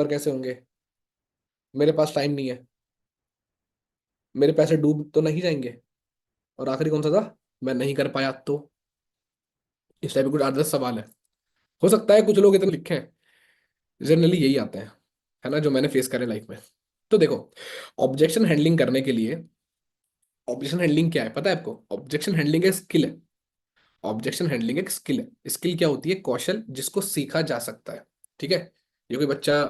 पर कैसे होंगे? मेरे पास टाइम नहीं है, मेरे पैसे डूब तो नहीं जाएंगे? और आखिरी कौन सा था? मैं नहीं कर पाया तो? इस टाइप के कुछ 8-10 सवाल है। हो सकता है कुछ लोग इतने लिखे हैं, जनरली यही आते हैं, है ना, जो मैंने फेस करे लाइफ में। तो देखो, ऑब्जेक्शन हैंडलिंग करने के लिए, ऑब्जेक्शन हैंडलिंग क्या है पता है आपको? ऑब्जेक्शन हैंडलिंग एक स्किल है। ऑब्जेक्शन हैंडलिंग एक स्किल है। स्किल क्या होती है? कौशल जिसको सीखा जा सकता है। ठीक है? ये कोई बच्चा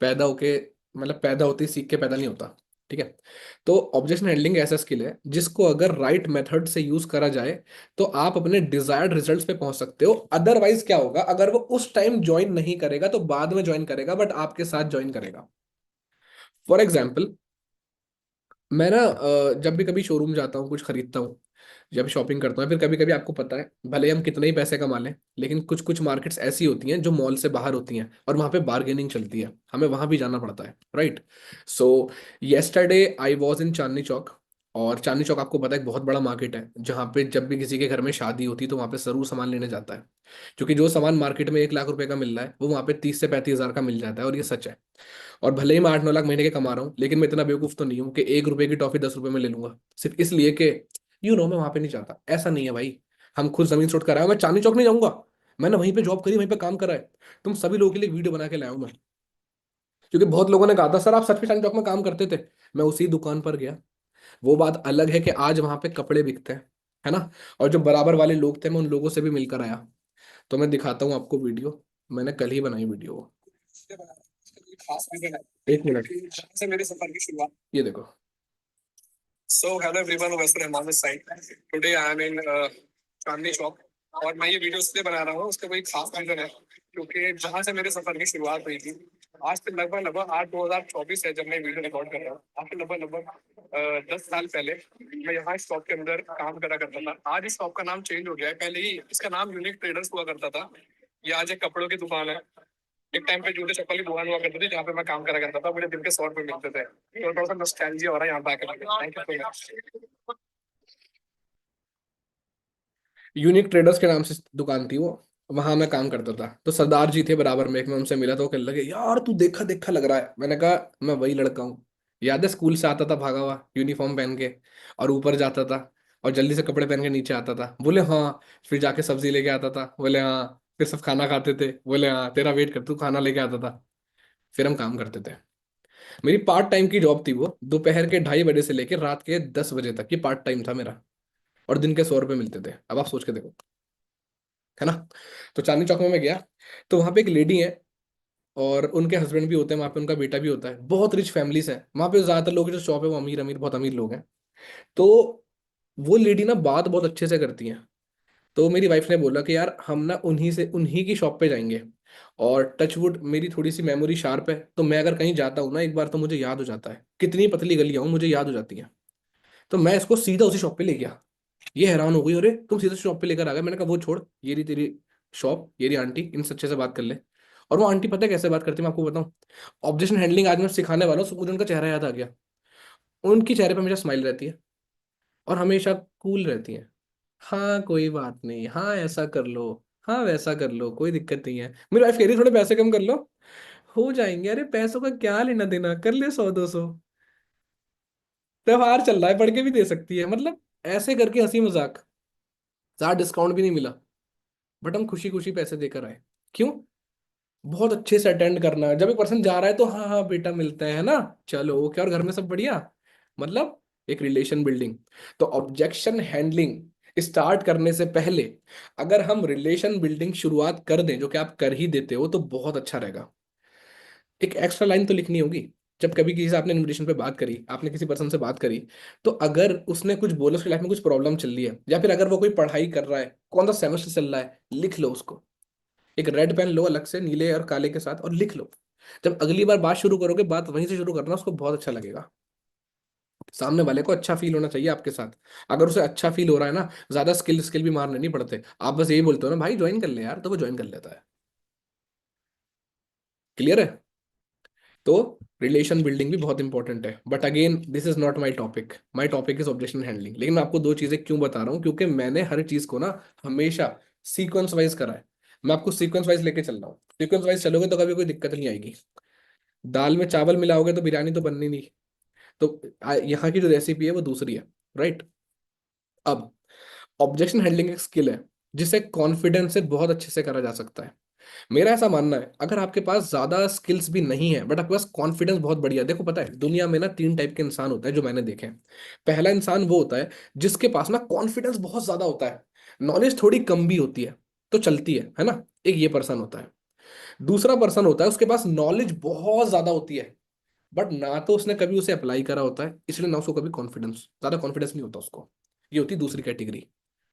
पैदा होके, मतलब पैदा होते ही सीख के पैदा नहीं होता। ठीक है? तो ऑब्जेक्शन हैंडलिंग ऐसा स्किल है जिसको अगर राइट मेथड से यूज करा जाए तो आप अपने डिजायर्ड रिजल्ट्स पे पहुंच सकते हो। अदरवाइज क्या होगा? अगर वो उस टाइम ज्वाइन नहीं करेगा तो बाद में ज्वाइन करेगा, बट आपके साथ ज्वाइन करेगा। फॉर एग्जाम्पल, मैं ना जब भी कभी शोरूम जाता हूँ, कुछ खरीदता हूँ, जब शॉपिंग करता हूँ, फिर कभी कभी आपको पता है, भले ही हम कितने ही पैसे कमा लें, लेकिन कुछ कुछ मार्केट्स ऐसी होती हैं जो मॉल से बाहर होती हैं और वहाँ पे बार्गेनिंग चलती है, हमें वहाँ भी जाना पड़ता है, right? So yesterday I was in Chandni Chowk. और चांदनी चौक आपको पता है एक बहुत बड़ा मार्केट है, जहाँ पे जब भी किसी के घर में शादी होती है तो वहाँ पे जरूर सामान लेने जाता है। क्योंकि जो सामान मार्केट में 1 लाख रुपए का मिल रहा है वो वहाँ पे 30 से 35 हज़ार का मिल जाता है, और ये सच है। और भले ही मैं 8-9 लाख महीने के कमा रहा हूँ, लेकिन मैं इतना बेवकूफ तो नहीं हूँ कि 1 रुपए की टॉफी 10 रुपए में ले लूंगा सिर्फ इसलिए कि मैं वहां पे नहीं चाहता। ऐसा नहीं है भाई। हम खुद जमीन छोड़ कर आए, मैं चांदनी चौक नहीं जाऊंगा। मैंने वहीं पे जॉब करी, वहीं पे काम करा है। तुम सभी लोगों के लिए वीडियो बना के लाया हूं मैं, क्योंकि बहुत लोगों ने कहा था सर आप सच में चांदनी चौक में काम करते थे। मैं उसी दुकान पर गया। वो बात अलग है कि आज वहां पे कपड़े बिकते हैं, है ना। और जो बराबर वाले लोग थे मैं उन लोगों से भी मिलकर आया। तो मैं दिखाता हूँ आपको वीडियो। मैंने कल ही बनाई वीडियो। खास रीजन है, 1 मिनट से मेरे सफर की शुरुआत, ये देखो। सो हेलो एवरीवन, वैसे Rahman this side. Today I am in Chandni Chowk. और मैं ये वीडियो इसलिए बना रहा हूँ, उसका कोई खास रीजन है, क्योंकि जहाँ से मेरे सफर की शुरुआत हुई थी, आज से लगभग लगभग 8 2024 है जब मैं वीडियो रिकॉर्ड कर रहा हूँ। आज से लगभग लगभग 10 साल पहले मैं यहाँ इस शॉप के अंदर काम करा करता था। आज इस शॉप का नाम चेंज हो गया है, पहले ही इसका नाम यूनिक ट्रेडर्स हुआ करता था। ये आज एक कपड़ों की दुकान है। एक टाइम पे जूते चप्पल की दुकान हुआ करती थी जहाँ पे मैं काम करा करता था, मुझे दिन के 100 रुपए मिलते थे, तो थोड़ा सा नॉस्टैल्जिया हो रहा है यहाँ पे आकर। Thank you so much. Unique traders के नाम से दुकान थी वो। वहां मैं काम करता था, तो सरदार जी थे बराबर में, एक मैं उनसे मिला तो वो कहने लगे यार तू देखा देखा लग रहा है। मैंने कहा मैं वही लड़का हूँ। याद है स्कूल से आता था भागा हुआ यूनिफॉर्म पहन के, और ऊपर जाता था, और जल्दी से कपड़े पहन के नीचे आता था। बोले हाँ। फिर जाके सब्जी लेके आता था। बोले हाँ। फिर सब खाना खाते थे। बोले हाँ तेरा वेट कर, तू खाना लेके आता था। फिर हम काम करते थे। मेरी पार्ट टाइम की जॉब थी वो, दोपहर के 2:30 बजे से लेकर रात के 10 बजे तक, ये पार्ट टाइम था मेरा। और दिन के 100 रुपए मिलते थे। अब आप सोच के देखो, है ना। तो चांदनी चौक में मैं गया, तो वहां पे एक लेडी है, और उनके हस्बैंड भी होते हैं वहां पे, उनका बेटा भी होता है। बहुत रिच फैमिलीज है वहां पे, ज्यादातर लोग जो शॉप है वो अमीर अमीर, बहुत अमीर लोग हैं। तो वो लेडी ना बात बहुत अच्छे से करती हैं। तो मेरी वाइफ ने बोला कि यार हम ना उन्हीं की शॉप पे जाएंगे। और टचवुड मेरी थोड़ी सी मेमोरी शार्प है, तो मैं अगर कहीं जाता हूँ ना एक बार तो मुझे याद हो जाता है, कितनी पतली गलियां हूँ मुझे याद हो जाती हैं। तो मैं इसको सीधा उसी शॉप पे ले गया। ये हैरान हो गई, अरे तुम सीधे शॉप पे लेकर आ गए। मैंने कहा वो छोड़, ये रही तेरी शॉप, ये रही आंटी, इनसे अच्छे से बात कर ले। और वो आंटी पता है कैसे बात करती है, मैं आपको बताऊं। ऑब्जेक्शन हैंडलिंग आज मैं सिखाने वाला हूँ, मुझे उनका चेहरा याद आ गया। उनकी चेहरे पे हमेशा स्माइल रहती है, और हमेशा कूल रहती है। हाँ कोई बात नहीं, हाँ ऐसा कर लो, हाँ वैसा कर लो, कोई दिक्कत नहीं है। मेरी वाइफ कह रही है थोड़े पैसे कम कर लो। हो जाएंगे, अरे पैसों का क्या लेना देना, कर ले 100-200। त्योहार चल रहा है, बढ़ के भी दे सकती है, मतलब ऐसे करके हंसी मजाक। ज्यादा डिस्काउंट भी नहीं मिला, बट हम खुशी खुशी पैसे देकर आए। क्यों? बहुत अच्छे से अटेंड करना, जब एक पर्सन जा रहा है तो हाँ हाँ बेटा मिलते हैं ना, चलो ओके, और घर में सब बढ़िया, मतलब एक रिलेशन बिल्डिंग। तो ऑब्जेक्शन हैंडलिंग स्टार्ट करने से पहले अगर हम रिलेशन बिल्डिंग शुरुआत कर दें, जो कि आप कर ही देते हो, तो बहुत अच्छा रहेगा। एक एक्स्ट्रा लाइन तो लिखनी होगी। जब कभी किसी से आपने इनविटेशन पे बात करी, आपने किसी पर्सन से बात करी, तो अगर उसने कुछ बोला, उसकी लाइफ में कुछ प्रॉब्लम चल रही है, या फिर अगर वो कोई पढ़ाई कर रहा है, कौन सा सेमेस्टर चल रहा है, लिख लो उसको। एक रेड पेन लो अलग से, नीले और काले के साथ, और लिख लो। जब अगली बार बात शुरू करोगे, बात वहीं से शुरू करना, उसको बहुत अच्छा लगेगा। सामने वाले को अच्छा फील होना चाहिए आपके साथ। अगर उसे अच्छा फील हो रहा है ना, ज्यादा स्किल स्किल भी मारने नहीं पड़ते, आप बस यही बोलते हो ना भाई ज्वाइन कर ले यार, तो वो ज्वाइन कर लेता है। क्लियर है? तो रिलेशन बिल्डिंग भी बहुत इंपॉर्टेंट है, but again this is not my topic is objection handling. लेकिन मैं आपको दो चीजें क्यों बता रहा हूँ, क्योंकि मैंने हर चीज को ना हमेशा सीक्वेंस वाइज करा है। मैं आपको सीक्वेंस वाइज लेके चल रहा हूँ, सीक्वेंस वाइज चलोगे तो कभी कोई दिक्कत नहीं आएगी। दाल में चावल मिलाओगे तो बिरयानी तो बननी नहीं। तो यहाँ की जो रेसिपी है वो दूसरी है। राइट। अब ऑब्जेक्शन हैंडलिंग एक स्किल है जिसे कॉन्फिडेंस से बहुत अच्छे से करा जा सकता है। मेरा ऐसा मानना है, अगर आपके पास ज्यादा स्किल्स भी नहीं है बट आपके पास कॉन्फिडेंस बहुत बढ़िया है। देखो पता है दुनिया में ना तीन टाइप के इंसान होते हैं जो मैंने देखे हैं। पहला इंसान वो होता है जिसके पास ना कॉन्फिडेंस बहुत ज्यादा होता है, नॉलेज थोड़ी कम भी होती है तो चलती है ना। एक ये पर्सन होता है। दूसरा पर्सन होता है उसके पास नॉलेज बहुत ज्यादा होती है बट ना तो उसने कभी उसे अप्लाई करा होता है, इसलिए ना उसको कभी कॉन्फिडेंस, ज्यादा कॉन्फिडेंस नहीं होता उसको। ये होती है दूसरी कैटेगरी।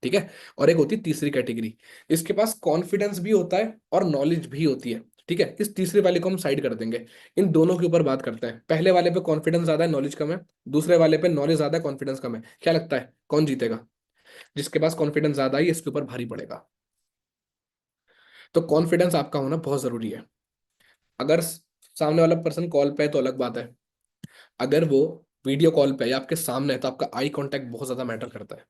ठीक है। और एक होती है तीसरी कैटेगरी, इसके पास कॉन्फिडेंस भी होता है और नॉलेज भी होती है। ठीक है, इस तीसरे वाले को हम साइड कर देंगे। इन दोनों के ऊपर बात करते हैं। पहले वाले पे कॉन्फिडेंस ज्यादा है, नॉलेज कम है। दूसरे वाले पे नॉलेज ज्यादा है, कॉन्फिडेंस कम है। क्या लगता है कौन जीतेगा? जिसके पास कॉन्फिडेंस ज्यादा है इसके ऊपर भारी पड़ेगा। तो कॉन्फिडेंस आपका होना बहुत जरूरी है। अगर सामने वाला पर्सन कॉल पे है तो अलग बात है। अगर वो वीडियो कॉल पे या आपके सामने है तो आपका आई कांटेक्ट बहुत ज्यादा मैटर करता है।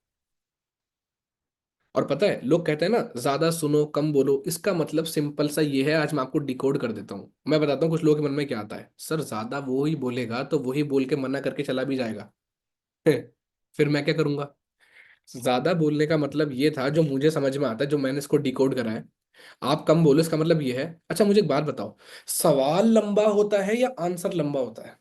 और पता है लोग कहते हैं ना ज्यादा सुनो कम बोलो, इसका मतलब सिंपल सा ये है, आज मैं आपको डिकोड कर देता हूँ। मैं बताता हूँ कुछ लोगों के मन में क्या आता है, सर ज्यादा वो ही बोलेगा तो वही बोल के मना करके चला भी जाएगा। फिर मैं क्या करूंगा? ज्यादा बोलने का मतलब ये था जो मुझे समझ में आता है, जो मैंने इसको डिकोड करा है। आप कम बोलो इसका मतलब ये है। अच्छा मुझे एक बात बताओ, सवाल लंबा होता है या आंसर लंबा होता है?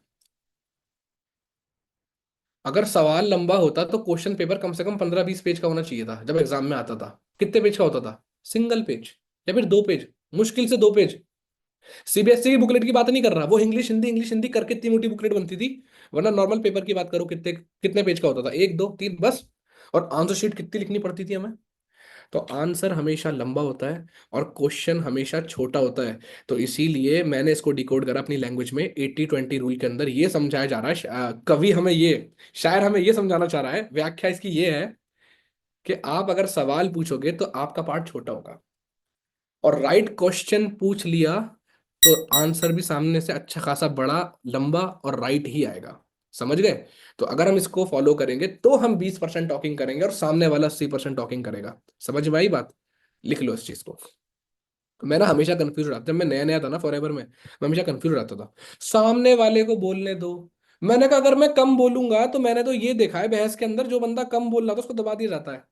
अगर सवाल लंबा होता तो क्वेश्चन पेपर कम से कम 15-20 पेज का होना चाहिए था जब एग्जाम में आता था। कितने पेज का होता था? सिंगल पेज या फिर 2 पेज, मुश्किल से 2 पेज। सीबीएसई की बुकलेट की बात नहीं कर रहा, वो इंग्लिश हिंदी करके इतनी मोटी बुकलेट बनती थी। वरना नॉर्मल पेपर की बात करो, कितने कितने पेज का होता था? एक दो तीन बस। और आंसर शीट कितनी लिखनी पड़ती थी हमें? तो आंसर हमेशा लंबा होता है और क्वेश्चन हमेशा छोटा होता है। तो इसीलिए मैंने इसको डिकोड करा अपनी लैंग्वेज में। 80-20 रूल के अंदर ये समझाया जा रहा है, कवि हमें ये, शायर हमें ये समझाना चाह रहा है, व्याख्या इसकी ये है कि आप अगर सवाल पूछोगे तो आपका पार्ट छोटा होगा, और राइट क्वेश्चन पूछ लिया तो आंसर भी सामने से अच्छा खासा बड़ा, लंबा और राइट ही आएगा। समझ गए? तो अगर हम इसको फॉलो करेंगे तो हम 20% टॉकिंग करेंगे और सामने वाला 80% टॉकिंग करेगा। समझ में आई बात? लिख लो इस चीज को। तो मैं ना हमेशा कंफ्यूज रहता, जब मैं नया नया था ना फॉरएवर में, मैं हमेशा कंफ्यूज रहता था। सामने वाले को बोलने दो। मैंने कहा अगर मैं कम बोलूंगा तो मैंने तो ये देखा है बहस के अंदर, जो बंदा कम बोल रहा था उसको दबा दिया जाता है।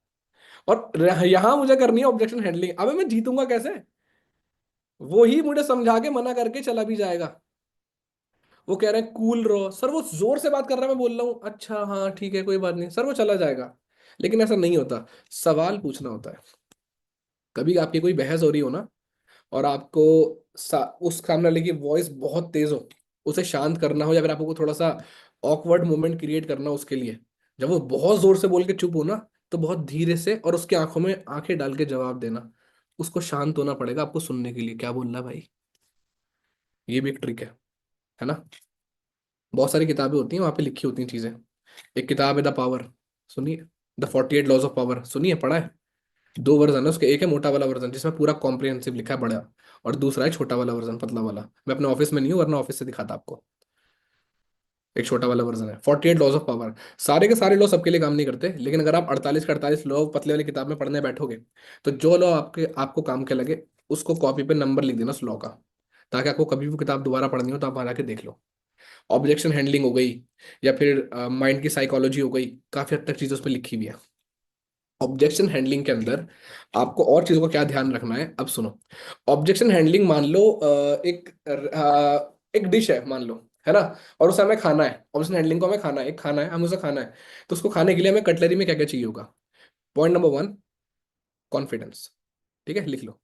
और यहाँ मुझे करनी है ऑब्जेक्शन हैंडलिंग। अबे मैं जीतूंगा कैसे? वो ही मुझे समझा के मना करके चला भी जाएगा। वो कह रहे हैं कूल रहो सर, वो जोर से बात कर रहा है, मैं बोल रहा हूँ अच्छा हाँ ठीक है कोई बात नहीं सर, वो चला जाएगा। लेकिन ऐसा नहीं होता, सवाल पूछना होता है। कभी आपकी कोई बहस हो रही हो ना, और आपको उस सामने वाले की वॉइस बहुत तेज हो, उसे शांत करना हो या फिर आपको थोड़ा सा ऑकवर्ड मोमेंट क्रिएट करना हो उसके लिए, जब वो बहुत जोर से बोल के चुप हो ना, तो बहुत धीरे से और उसकी आंखों में आंखें डाल के जवाब देना। उसको शांत होना पड़ेगा आपको सुनने के लिए क्या बोल रहा है भाई। ये भी एक ट्रिक है ना। बहुत सारी किताबें होती हैं वहां पे लिखी होती हैं चीजें। एक किताब है द पावर, सुनिए। द 48 लॉज ऑफ पावर, सुनिए पढ़ा है? दो वर्जन है उसके, एक है मोटा वाला वर्जन जिसमें पूरा कॉम्प्रिहेंसिव लिखा है बड़ा, और दूसरा है छोटा वाला वर्जन पतला वाला। मैं अपने ऑफिस में नहीं हूँ वरना ऑफिस से दिखाता आपको। एक छोटा वाला वर्जन है 48 लॉज ऑफ पावर। सारे के सारे लॉ सबके लिए काम नहीं करते, लेकिन अगर आप 48 के 48 लॉ पतले वाली किताब में पढ़ने बैठोगे तो जो लॉ आपके आपको काम के लगे उसको कॉपी पे नंबर लिख देना उस लॉ का, ताकि आपको कभी भी किताब दोबारा पढ़नी हो तो आप वहां जाके देख लो। ऑब्जेक्शन हैंडलिंग हो गई, या फिर माइंड की साइकोलॉजी हो गई, काफी हद तक चीजें उसमें लिखी हुई है। ऑब्जेक्शन हैंडलिंग के अंदर आपको और चीजों का क्या ध्यान रखना है अब सुनो। ऑब्जेक्शन हैंडलिंग मान लो एक डिश है मान लो, है ना, और उसे हमें खाना है। ऑब्जेक्शन हैंडलिंग को हमें खाना है, एक खाना है, हमें उसे खाना है। तो उसको खाने के लिए हमें कटलरी में क्या क्या चाहिए होगा? Point number 1, confidence. ठीक है, लिख लो।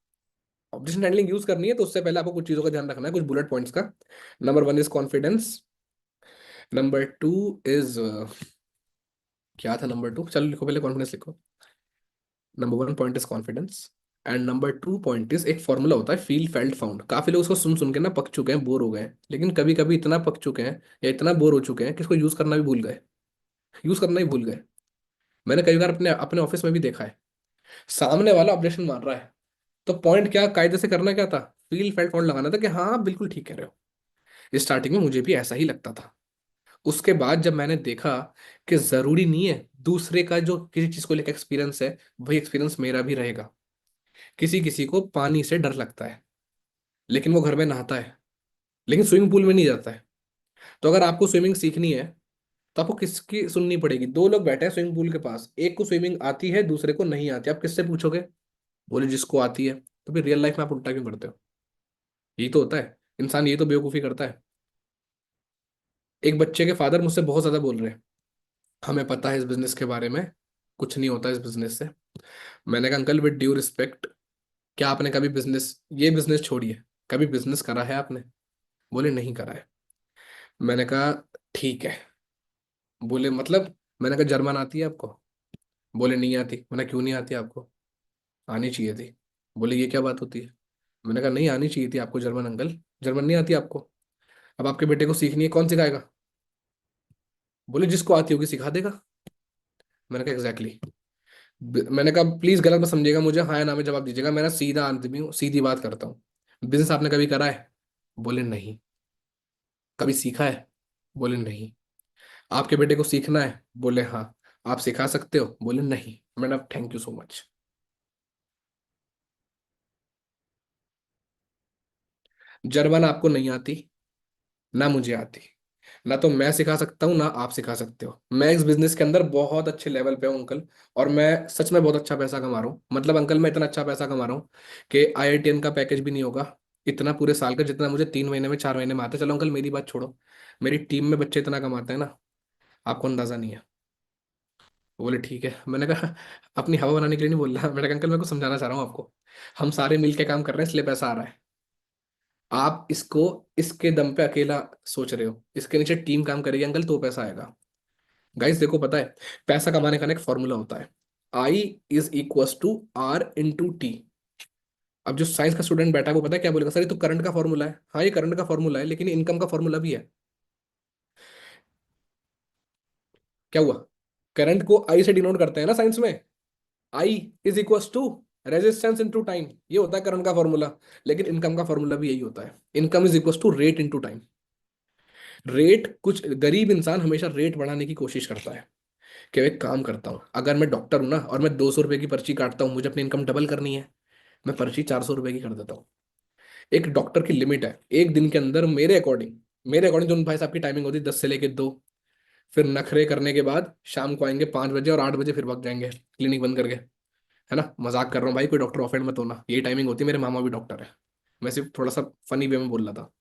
ऑब्जेक्शन हैंडलिंग यूज करनी है तो उससे पहले आपको कुछ चीजों का ध्यान रखना है, कुछ बुलेट पॉइंट्स का। Number 1 is confidence. Number 2 is क्या था नंबर 2? चलो लिखो, पहले कॉन्फिडेंस लिखो। Number 1 point is confidence and number 2 point is, एक फॉर्मूला होता है फील फेल्ट फाउंड। काफी लोग उसको सुन सुन के ना पक चुके हैं, बोर हो गए हैं, लेकिन कभी कभी इतना पक चुके हैं या इतना बोर हो चुके हैं कि इसको यूज करना भी भूल गए। यूज करना ही भूल गए। मैंने कई बार अपने अपने ऑफिस में भी देखा है, सामने वाला ऑब्जेक्शन मार रहा है तो पॉइंट क्या कायदे से करना क्या था? फील फेल्ट फाउंड लगाना था कि हाँ आप बिल्कुल ठीक कह रहे हो, स्टार्टिंग में मुझे भी ऐसा ही लगता था। उसके बाद जब मैंने देखा कि जरूरी नहीं है दूसरे का जो किसी चीज को लेकर एक्सपीरियंस है वही एक्सपीरियंस मेरा भी रहेगा। किसी किसी को पानी से डर लगता है लेकिन वो घर में नहाता है, लेकिन स्विमिंग पूल में नहीं जाता है। तो अगर आपको स्विमिंग सीखनी है तो आपको किसकी सुननी पड़ेगी? दो लोग बैठे हैं स्विमिंग पूल के पास, एक को स्विमिंग आती है, दूसरे को नहीं आती, आप किससे पूछोगे? बोले जिसको आती है। तो फिर रियल लाइफ में आप उल्टा क्यों करते हो? यही तो होता है, इंसान यही तो बेवकूफ़ी करता है। एक बच्चे के फादर मुझसे बहुत ज्यादा बोल रहे हैं, हमें पता है इस बिजनेस के बारे में, कुछ नहीं होता इस बिजनेस से। मैंने कहा अंकल विद ड्यू रिस्पेक्ट, क्या आपने कभी बिजनेस, ये बिजनेस छोड़िए, कभी बिजनेस करा है आपने? बोले नहीं करा है। मैंने कहा ठीक है। बोले मतलब? मैंने कहा जर्मन आती है आपको? बोले नहीं आती। मैंने क्यों नहीं आती आपको? आनी चाहिए थी। बोले ये क्या बात होती है? मैंने कहा नहीं आनी चाहिए थी आपको जर्मन अंकल, जर्मन नहीं आती आपको। अब आपके बेटे को सीखनी है, कौन सिखाएगा? बोले जिसको आती होगी सिखा देगा। मैंने कहा एग्जैक्टली। मैंने कहा प्लीज गलत मत समझिएगा मुझे, हाँ या ना में जवाब दीजिएगा, मेरा सीधा आदमी हूँ, सीधी बात करता हूँ। बिजनेस आपने कभी करा है? बोले नहीं। कभी सीखा है? बोले नहीं। आपके बेटे को सीखना है? बोले हाँ। आप सिखा सकते हो? बोले नहीं। मैंने thank you so much. German आपको नहीं आती, ना मुझे आती, ना तो मैं सिखा सकता हूँ ना आप सिखा सकते हो। मैं इस बिजनेस के अंदर बहुत अच्छे लेवल पे हूँ अंकल, और मैं सच में बहुत अच्छा पैसा कमा रहा हूँ। मतलब अंकल मैं इतना अच्छा पैसा कमा रहा हूँ कि IITN का पैकेज भी नहीं होगा इतना पूरे साल का, जितना मुझे 3 महीने में 4 महीने में आता है। चलो अंकल मेरी बात छोड़ो, मेरी टीम में बच्चे इतना कमाते हैं ना, आपको अंदाजा नहीं है। वो बोले ठीक है। मैंने कहा अपनी हवा बनाने के लिए नहीं बोल रहा, मैंने कहा अंकल मैं कुछ समझाना चाह रहा हूँ आपको, हम सारे मिल के काम कर रहे हैं इसलिए पैसा आ रहा है। आप इसको इसके दम पे अकेला सोच रहे हो, इसके नीचे टीम काम करेगी अंकल तो पैसा आएगा। गाइस देखो पता है, पैसा कमाने का ना एक फॉर्मूला होता है, I = R × T। अब जो साइंस का स्टूडेंट बैठा है वो पता है क्या बोलेगा? सर ये तो करंट का फॉर्मूला है। हाँ ये करंट का फॉर्मूला है, लेकिन ये इनकम का फॉर्मूला भी है। क्या हुआ? करंट को आई से डिनोट करते हैं ना साइंस में, I = रेजिस्टेंस इनटू टाइम, ये होता है करंट का फॉर्मूला। लेकिन इनकम का फॉर्मूला भी यही होता है, income = rate into time. Rate, कुछ गरीब इंसान हमेशा रेट बढ़ाने की कोशिश करता है कि एक काम करता हूँ, अगर मैं डॉक्टर हूँ ना और मैं 200 रुपए की पर्ची काटता हूँ, मुझे अपनी इनकम डबल करनी है, मैं पर्ची 400 रुपए की कर देता हूँ। एक डॉक्टर की लिमिट है, एक दिन के अंदर मेरे अकॉर्डिंग जो भाई साहब की टाइमिंग होती है 10 से लेके 2, फिर नखरे करने के बाद शाम को आएंगे 5 बजे और 8 बजे फिर भाग जाएंगे क्लिनिक बंद करके। है ना, मजाक कर रहा हूँ भाई, कोई डॉक्टर ऑफेंड मत होना, यही टाइमिंग होती है, मेरे मामा भी डॉक्टर है। मैं सिर्फ थोड़ा सा फनी वे में बोल रहा था।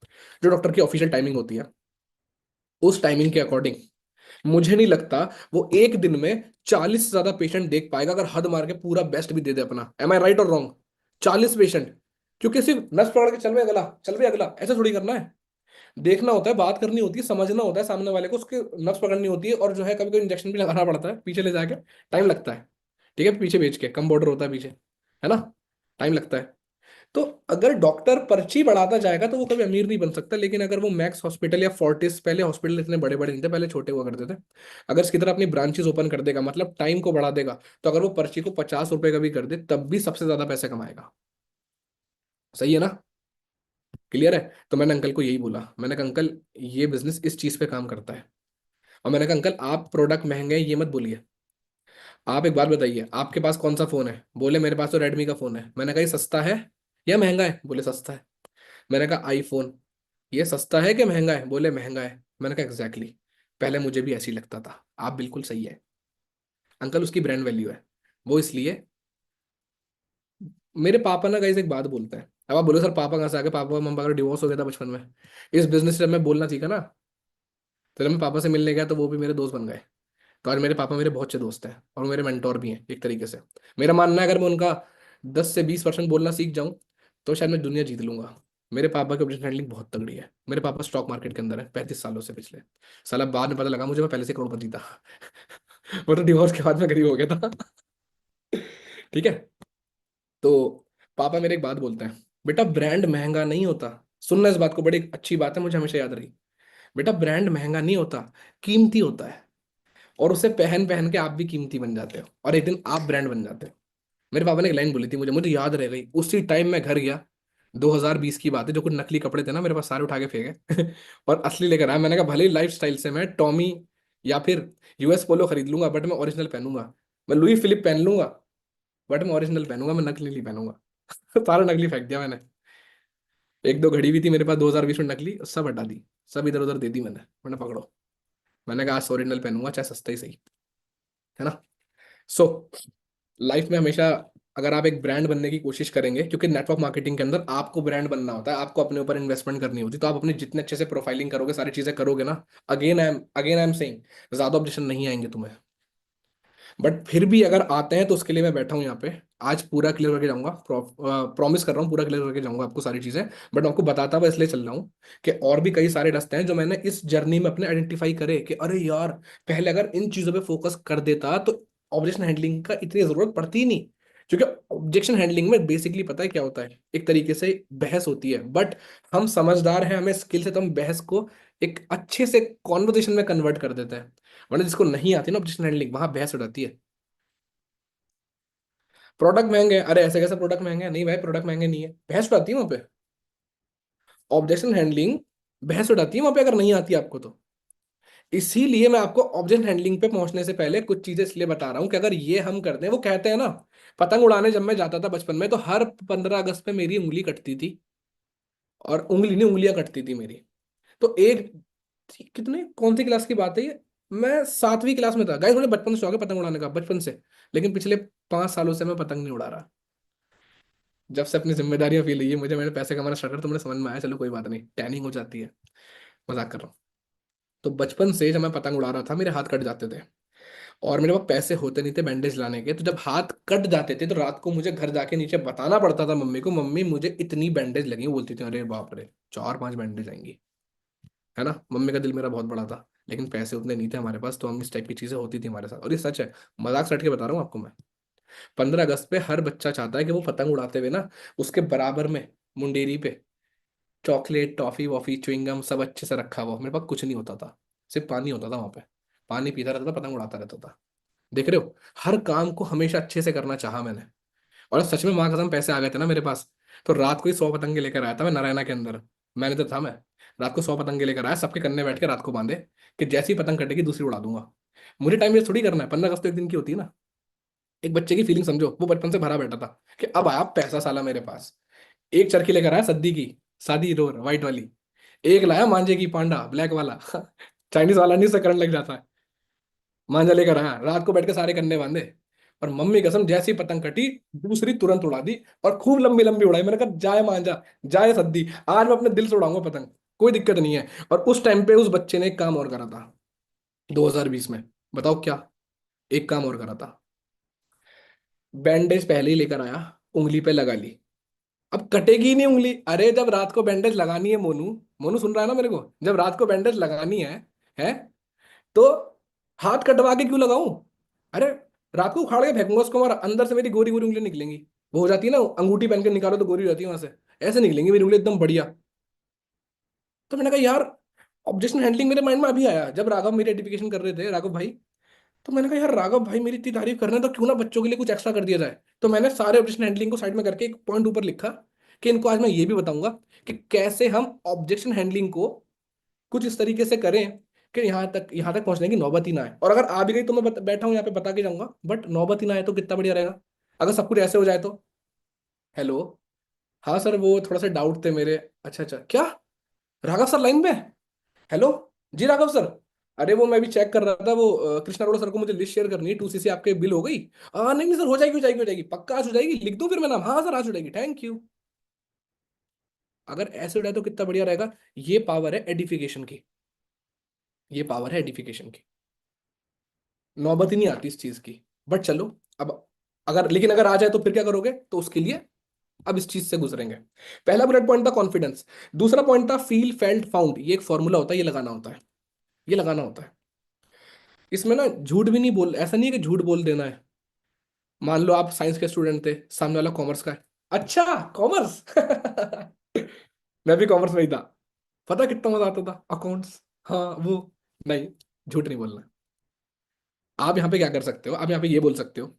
जो डॉक्टर की ऑफिशियल टाइमिंग होती है, उस टाइमिंग के अकॉर्डिंग मुझे नहीं लगता वो एक दिन में 40 से ज्यादा पेशेंट देख पाएगा, अगर हद मार के पूरा बेस्ट भी दे दे अपना। एम आई राइट और रॉन्ग? 40 पेशेंट, क्योंकि सिर्फ नस पकड़ के चल भी अगला, चल भी अगला, ऐसा थोड़ी करना है। देखना होता है, बात करनी होती है, समझना होता है सामने वाले को, उसके नस पकड़नी होती है, और जो है कभी कभी इंजेक्शन भी लगाना पड़ता है पीछे ले जाके, टाइम लगता है। ठीक है, पीछे भेज के, कम बॉर्डर होता है पीछे, है ना, टाइम लगता है। तो अगर डॉक्टर पर्ची बढ़ाता जाएगा तो वो कभी अमीर नहीं बन सकता, लेकिन अगर वो मैक्स हॉस्पिटल या फोर्टिस, पहले हॉस्पिटल इतने बड़े बड़े नहीं थे, पहले छोटे हुआ करते थे, अगर इसकी तरह अपनी ब्रांचेस ओपन कर देगा, मतलब टाइम को बढ़ा देगा, तो अगर वो पर्ची को 50 रुपए का भी कर दे तब भी सबसे ज्यादा पैसे कमाएगा। सही है ना? क्लियर है? तो मैंने अंकल को यही बोला, मैंने कहा अंकल ये बिजनेस इस चीज पे काम करता है। और मैंने कहा अंकल आप प्रोडक्ट महंगे हैं ये मत बोलिए, आप एक बात बताइए आपके पास कौन सा फोन है? बोले मेरे पास तो रेडमी का फोन है। मैंने कहा ये सस्ता है या महंगा है? बोले सस्ता है। मैंने कहा आईफोन, ये सस्ता है कि महंगा है? बोले महंगा है। मैंने कहा एग्जैक्टली पहले मुझे भी ऐसे ही लगता था, आप बिल्कुल सही है अंकल, उसकी ब्रांड वैल्यू है वो, इसलिए। मेरे पापा ना गाइस एक बात बोलते हैं, अब आप बोलो सर पापा कहाँ से आ गए, पापा मम्मा का डिवोर्स हो गया था बचपन में। इस बिजनेस से जब मैं बोलना सीखा ना, तो जब मैं पापा से मिलने गया तो वो भी मेरे दोस्त बन गए। तो आज मेरे पापा मेरे बहुत अच्छे दोस्त हैं और मेरे मेंटोर भी हैं एक तरीके से। मेरा मानना है अगर मैं उनका 10 से 20% बोलना सीख जाऊं तो शायद मैं दुनिया जीत लूंगा। मेरे पापा की ऑपरेशन हैंडलिंग बहुत तगड़ी है, मेरे पापा स्टॉक मार्केट के अंदर है 35 सालों से पिछले। साला बाद में पता लगा मुझे, मैं पहले से करोड़पति था। वो तो डिवोर्स के बाद में गरीब हो गया था। ठीक है। तो पापा मेरे एक बात बोलते हैं, बेटा ब्रांड महंगा नहीं होता। सुनना इस बात को, बड़ी अच्छी बात है, मुझे हमेशा याद रही। बेटा ब्रांड महंगा नहीं होता, कीमती होता है। और उसे पहन पहन के आप भी कीमती बन जाते हो और एक दिन आप ब्रांड बन जाते हो। मेरे पापा ने एक लाइन बोली थी, मुझे मुझे याद रह गई। उसी टाइम मैं घर गया, 2020 की बात है, जो कुछ नकली कपड़े थे ना मेरे पास सारे उठा के फेंके और असली लेकर आया। मैंने कहा भले ही लाइफ स्टाइल से मैं टॉमी या फिर US पोलो खरीद लूंगा, बट मैं ओरिजिनल पहनूंगा। मैं लुई फिलिप पहन लूंगा, बट मैं ओरिजिनल पहनूंगा, मैं नकली नहीं पहनूंगा। सारा नकली फेंक दिया मैंने। एक दो घड़ी भी थी मेरे पास 2020 में नकली, सब हटा दी, सब इधर उधर दे दी मैंने। मैंने पकड़ो, मैंने कहा आज ओरिजिनल पहनूंगा चाहे सस्ता ही सही, है ना। सो लाइफ में हमेशा अगर आप एक ब्रांड बनने की कोशिश करेंगे, क्योंकि नेटवर्क मार्केटिंग के अंदर आपको ब्रांड बनना होता है, आपको अपने ऊपर इन्वेस्टमेंट करनी होती है, तो आप अपने जितने अच्छे से प्रोफाइलिंग करोगे, सारी चीजें करोगे ना, अगेन आई एम सेइंग, ज्यादा ऑब्जेक्शन नहीं आएंगे तुम्हें। बट फिर भी अगर आते हैं तो उसके लिए मैं बैठा हूँ यहाँ पे, आज पूरा क्लियर करके जाऊंगा, प्रॉमिस कर रहा हूँ पूरा क्लियर करके जाऊंगा आपको सारी चीजें। बट मैं आपको बताता हुआ इसलिए चल रहा हूँ कि और भी कई सारे रास्ते हैं जो मैंने इस जर्नी में अपने आइडेंटिफाई करे कि अरे यार, पहले अगर इन चीजों पे फोकस कर देता तो ऑब्जेक्शन हैंडलिंग का इतनी जरूरत पड़ती ही नहीं। क्योंकि ऑब्जेक्शन हैंडलिंग में बेसिकली पता है क्या होता है, एक तरीके से बहस होती है, बट हम समझदार हैं, हमें स्किल से, तो हम बहस को एक अच्छे से कॉन्वर्जेशन में कन्वर्ट कर देते हैं। वरना जिसको नहीं आती ना ऑब्जेक्शन हैंडलिंग, वहां बहस हो जाती है। प्रोडक्ट महंगे हैं, अरे ऐसे कैसे प्रोडक्ट महंगे हैं, नहीं भाई प्रोडक्ट महंगे नहीं है, भैंस उड़ाती है वहां पे। ऑब्जेक्शन हैंडलिंग भैंस उड़ाती है वहां पे, अगर नहीं आती आपको तो। इसीलिए मैं आपको ऑब्जेक्ट हैंडलिंग पे पहुंचने से पहले कुछ चीजें इसलिए बता रहा हूं कि अगर ये हम करते हैं, वो कहते हैं ना, पतंग उड़ाने जब मैं जाता था बचपन में, तो हर 15 अगस्त पे मेरी उंगली कटती थी, और उंगली नहीं उंगलियां कटती थी मेरी। तो एक, कितने कौन सी क्लास की बात है ये, मैं 7वीं क्लास में था गाइस, मुझे बचपन से शौक है पतंग उड़ाने का, बचपन से। लेकिन पिछले 5 सालों से मैं पतंग नहीं उड़ा रहा। जब से अपनी जिम्मेदारियां फील हुई है मुझे, मैंने पैसे कमाना स्टार्ट कर, तो मुझे समझ में आया चलो कोई बात नहीं, टैनिंग हो जाती है। मजाक कर रहा हूँ। तो बचपन से जब मैं पतंग उड़ा रहा था मेरे हाथ कट जाते थे, और मेरे पास पैसे होते नहीं थे बैंडेज लाने के, तो जब हाथ कट जाते थे तो रात को मुझे घर जाके नीचे बताना पड़ता था मम्मी को, मम्मी मुझे इतनी बैंडेज लगी, वो बोलती थी अरे बाप रे 4-5 बैंडेज आएंगी, है ना। मम्मी का दिल मेरा बहुत बड़ा था, लेकिन पैसे उतने नहीं थे हमारे पास, तो हम इस टाइप की चीजें होती थी हमारे साथ, और ये सच है, मजाक से हट के बता रहा हूँ आपको मैं। 15 अगस्त पे हर बच्चा चाहता है कि वो पतंग उड़ाते हुए ना, उसके बराबर में मुंडेरी पे चॉकलेट टॉफी वॉफी च्युइंगम सब अच्छे से रखा हुआ, मेरे पास कुछ नहीं होता था, सिर्फ पानी होता था वहां पे, पानी पीता रहता था, पतंग उड़ाता रहता था। देख रहे हो, हर काम को हमेशा अच्छे से करना चाहा मैंने। और सच में माँ कसम पैसे आ गए थे ना मेरे पास, तो रात को ही 100 पतंगे लेकर आया था मैं नारायणा के अंदर। मैनेजर था मैं। रात को 100 पतंगे लेकर आया, सबके कन्ने बैठ के रात को बांधे, कि जैसी ही पतंग कटेगी दूसरी उड़ा दूंगा। मुझे टाइम वेस्ट थोड़ी करना है, 15 अगस्त तो एक दिन की होती है ना। एक बच्चे की फीलिंग समझो, वो बचपन से भरा बैठा था कि अब आया पैसा साला मेरे पास। एक चरखी लेकर आया सद्दी की, सादी रोर व्हाइट वाली। एक लाया मांझे की पांडा ब्लैक वाला चाइनीज वाला नहीं, उससे करंट लग जाता है। मांझा लेकर आया, रात को बैठ के सारे कन्ने बांधे, और मम्मी कसम जैसी पतंग कटी दूसरी तुरंत उड़ा दी, और खूब लंबी लंबी उड़ाई। मैंने कहा जाए मांझा, जाए सद्दी, आज मैं अपने दिल से उड़ाऊंगा पतंग, कोई दिक्कत नहीं है। और उस टाइम पे उस बच्चे ने एक काम और करा था, 2020 में, बताओ क्या। एक काम और करा था, बैंडेज पहले ही लेकर आया, उंगली पे लगा ली। अब कटेगी ही नहीं उंगली, अरे जब रात को बैंडेज लगानी है मोनू, मोनू सुन रहा है ना मेरे को, जब रात को बैंडेज लगानी है तो हाथ कटवा के क्यों लगाऊं। अरे रात को उखाड़ के फेंकूंगा उसको, और अंदर से मेरी गोरी गोरी उंगली निकलेंगी। वो हो जाती है ना, अंगूठी पहन के निकालो तो गोरी हो जाती है वहां से, ऐसे निकलेंगी मेरी उंगली एकदम बढ़िया। तो मैंने कहा यार, ऑब्जेक्शन हैंडलिंग मेरे माइंड में अभी आया जब राघव मेरी एडिफिकेशन कर रहे थे, राघव भाई। तो मैंने कहा यार राघव भाई मेरी इतनी तारीफ कर रहे हैं, तो क्यों ना बच्चों के लिए कुछ एक्स्ट्रा कर दिया जाए। तो मैंने सारे ऑब्जेक्शन हैंडलिंग को साइड में करके एक पॉइंट ऊपर लिखा, कि इनको आज मैं ये भी बताऊंगा कि कैसे हम ऑब्जेक्शन हैंडलिंग को कुछ इस तरीके से करें कि यहाँ तक पहुंचने की नौबत ही ना आए। और अगर आ भी गई तो मैं बैठा हूँ यहाँ पे बता के जाऊंगा, बट नौबत ही ना आए तो कितना बढ़िया रहेगा, अगर सब कुछ ऐसे हो जाए तो। हेलो। हाँ सर, वो थोड़ा सा डाउट थे मेरे। अच्छा अच्छा, क्या राघव सर लाइन में? हेलो। जी राघव सर। अरे वो मैं भी चेक कर रहा था, वो कृष्णा अरोड़ा सर को मुझे लिस्ट शेयर करनी है, 2 CC आपके बिल हो गई। नहीं नहीं सर, हो जाएगी हो जाएगी हो जाएगी, पक्का आज हो जाएगी, लिख दो फिर मैं नाम, हाँ सर आज हो जाएगी, थैंक यू। अगर ऐसे हो जाए तो कितना बढ़िया रहेगा। ये पावर है एडिफिकेशन की, ये पावर है एडिफिकेशन की। नौबत ही नहीं आती इस चीज की। बट चलो, अब अगर, लेकिन अगर आ जाए तो फिर क्या करोगे, तो उसके लिए अब इस चीज से गुजरेंगे। पहला बुलेट पॉइंट था कॉन्फिडेंस। दूसरा पॉइंट था फील फेल्ट फाउंड, ये एक फॉर्मूला होता है, ये लगाना होता है, ये लगाना होता है। इसमें ना झूठ भी नहीं बोल, ऐसा नहीं है कि झूठ बोल देना है। मान लो आप साइंस के स्टूडेंट थे, सामने वाला कॉमर्स का है। अच्छा कॉमर्स मैं भी कॉमर्स में ही था। पता कितना मजा आता था अकाउंट्स, हाँ वो। नहीं, झूठ नहीं बोलना। आप यहाँ पे क्या कर सकते हो, आप यहाँ पे ये बोल सकते हो,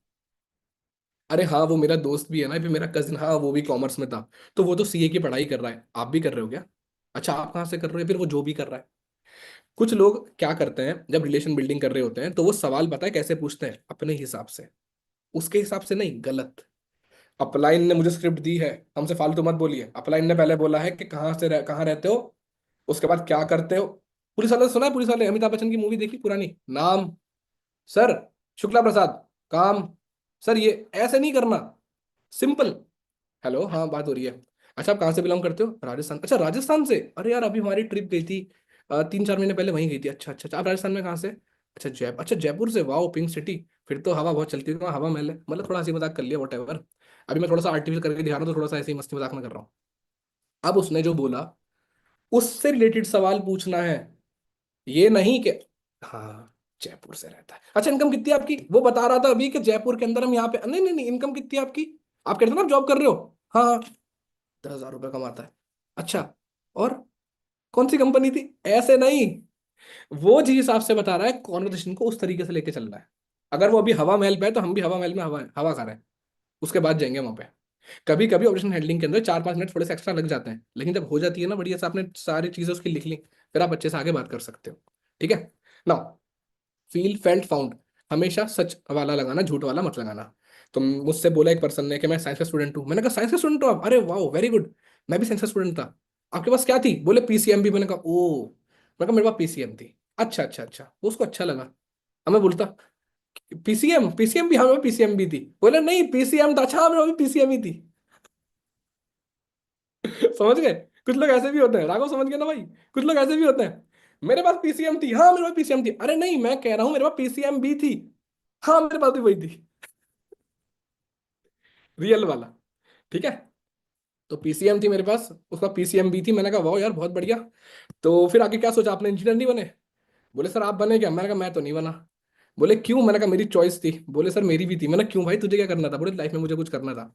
अरे हाँ वो मेरा दोस्त भी है ना, फिर मेरा कजिन, हाँ वो भी कॉमर्स में था, तो वो तो सीए की पढ़ाई कर रहा है, आप भी कर रहे हो क्या? अच्छा आप कहाँ से कर रहे हो, फिर वो जो भी कर रहा है। कुछ लोग क्या करते हैं जब रिलेशन बिल्डिंग कर रहे होते हैं, तो वो सवाल पता है कैसे पूछते हैं, अपने हिसाब से, उसके हिसाब से नहीं, गलत। अपलाइन ने मुझे स्क्रिप्ट दी है, हमसे फालतू मत बोलिए। अपलाइन ने पहले बोला है कि कहाँ रहते हो, उसके बाद क्या करते हो। पुलिस वाले सुना है, पुलिस वाले अमिताभ बच्चन की मूवी देखी पुरानी, नाम। सर, शुक्ला प्रसाद, काम। सर ये ऐसे नहीं करना, सिंपल। हेलो, हाँ बात हो रही है। अच्छा, आप कहाँ से बिलोंग करते हो? राजस्थान। अच्छा, राजस्थान से। अरे यार, अभी हमारी ट्रिप गई थी 3-4 महीने पहले, वहीं गई थी। अच्छा अच्छा अच्छा, आप राजस्थान में कहाँ से? अच्छा, अच्छा जयपुर से। Wow, pink city. फिर तो हवा बहुत चलती है वहाँ, हवा महल है। मतलब थोड़ा हंसी मजाक कर लिया, वट एवर। अभी मैं थोड़ा सा आर्टिफिशियल करके दिखा रहा हूँ, तो थोड़ा सा ऐसे ही मस्ती मजाक में कर रहा हूँ। अब उसने जो बोला, उससे रिलेटेड सवाल पूछना है। ये नहीं कि हाँ जयपुर से रहता है। अच्छा, इनकम कितनी है आपकी? वो बता रहा था अभी कि जयपुर के अंदर हम यहाँ पे, नहीं नहीं नहीं, इनकम कितनी है आपकी? आप कहते थे ना आप जॉब कर रहे हो। हाँ हाँ, 10,000 रुपये कमाता है। अच्छा, और कौन सी कंपनी थी? ऐसे नहीं, वो जिस हिसाब से बता रहा है, कॉन्वर्सेशन को उस तरीके से लेके चल रहा है। अगर वो अभी हवा महल पे है, तो हम भी हवा महल में हवा हवा खा रहे हैं। उसके बाद जाएंगे वहां पे। कभी कभी ऑपरेशन हैंडलिंग के अंदर 4-5 मिनट थोड़े से एक्स्ट्रा लग जाते हैं, लेकिन जब हो जाती है ना बढ़िया से, आपने सारी चीजें उसकी लिख ली, फिर आप अच्छे से आगे बात कर सकते हो। ठीक है ना? फील फेल्ट फाउंड, हमेशा सच वाला लगाना, झूठ वाला मत लगाना। तो मुझसे बोला एक पर्सन ने कि मैं साइंस का स्टूडेंट हूँ। मैंने कहा साइंस का स्टूडेंट हो आप? अरे वाह, वेरी गुड। मैं भी साइंस का स्टूडेंट था। आपके पास क्या थी? बोले पीसीएम भी। मैंने कहा ओ। मैंने कहा मेरे पास पीसीएम थी। अच्छा अच्छा अच्छा, वो उसको अच्छा लगा। अब मैं बोलता पीसीएम पीसीएम भी, हाँ मेरे पीसीएम भी थी। बोले नहीं पीसीएम था। अच्छा, हाँ, मेरे पास भी पीसीएम ही थी। समझ गए? कुछ लोग ऐसे भी होते हैं, राघव समझ गए ना भाई? कुछ लोग ऐसे भी होते हैं, मेरे पास पीसीएम थी, हाँ मेरे पास पीसीएम थी। अरे नहीं, मैं कह रहा हूँ मेरे पास पीसीएम भी थी, हाँ मेरे पास भी वही थी, रियल वाला। ठीक है? तो पीसीएम थी मेरे पास, उसका पीसीएम भी थी। मैंने कहा वाह यार, बहुत बढ़िया। तो फिर आगे क्या सोचा आपने? इंजीनियर नहीं बने? बोले सर आप बने क्या? मैंने कहा मैं तो नहीं बना। बोले क्यों? मैंने कहा मेरी चॉइस थी। बोले सर मेरी भी थी। मैंने क्यों भाई, तुझे क्या करना था? बोले लाइफ में मुझे कुछ करना था।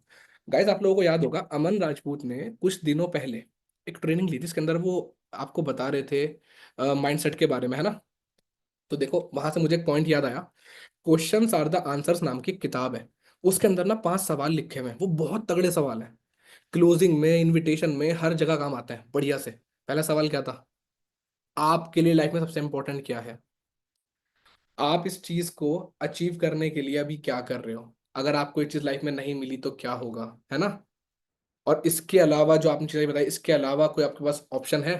गाइस, आप लोगों को याद होगा, अमन राजपूत ने कुछ दिनों पहले एक ट्रेनिंग ली थी, जिसके अंदर वो आपको बता रहे थे माइंडसेट के बारे में, है ना? तो देखो, वहां से मुझे एक पॉइंट याद आया। क्वेश्चंस आर द आंसर्स नाम की एक किताब है, उसके अंदर ना 5 सवाल लिखे हुए हैं, वो बहुत तगड़े सवाल हैं। क्लोजिंग में, इनविटेशन में, हर जगह काम आते हैं बढ़िया से। पहला सवाल क्या था? आपके लिए लाइफ में सबसे इंपॉर्टेंट क्या है? आप इस चीज को अचीव करने के लिए अभी क्या कर रहे हो? अगर आपको ये चीज लाइफ में नहीं मिली तो क्या होगा, है ना? और इसके अलावा जो आपने चीजें बताई, इसके अलावा कोई आपके पास ऑप्शन है?